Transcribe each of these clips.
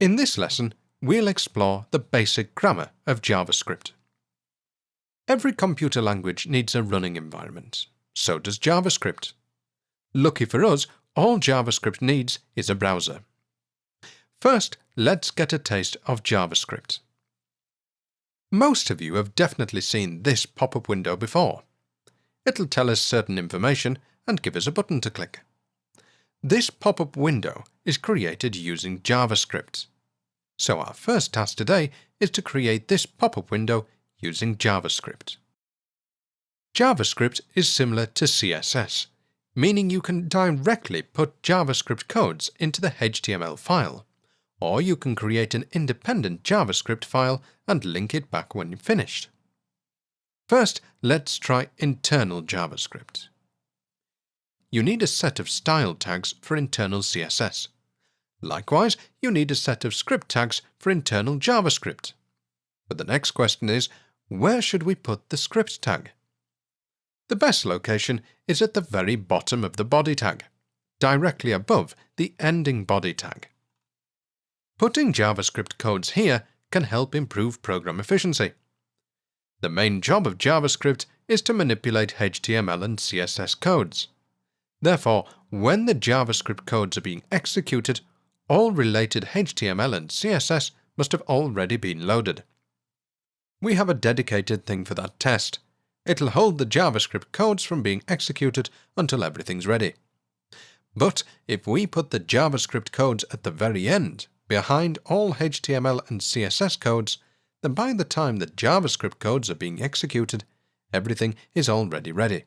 In this lesson, we'll explore the basic grammar of JavaScript. Every computer language needs a running environment. So does JavaScript. Lucky for us, all JavaScript needs is a browser. First, let's get a taste of JavaScript. Most of you have definitely seen this pop-up window before. It'll tell us certain information and give us a button to click. This pop-up window is created using JavaScript. So our first task today is to create this pop-up window using JavaScript. JavaScript is similar to CSS, meaning you can directly put JavaScript codes into the HTML file, or you can create an independent JavaScript file and link it back when you're finished. First, let's try internal JavaScript. You need a set of style tags for internal CSS. Likewise, you need a set of script tags for internal JavaScript. But the next question is, where should we put the script tag? The best location is at the very bottom of the body tag, directly above the ending body tag. Putting JavaScript codes here can help improve program efficiency. The main job of JavaScript is to manipulate HTML and CSS codes. Therefore, when the JavaScript codes are being executed, all related HTML and CSS must have already been loaded. We have a dedicated thing for that test. It'll hold the JavaScript codes from being executed until everything's ready. But if we put the JavaScript codes at the very end, behind all HTML and CSS codes, then by the time the JavaScript codes are being executed, everything is already ready.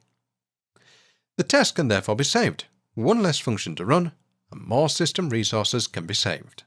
The test can therefore be saved, one less function to run, and more system resources can be saved.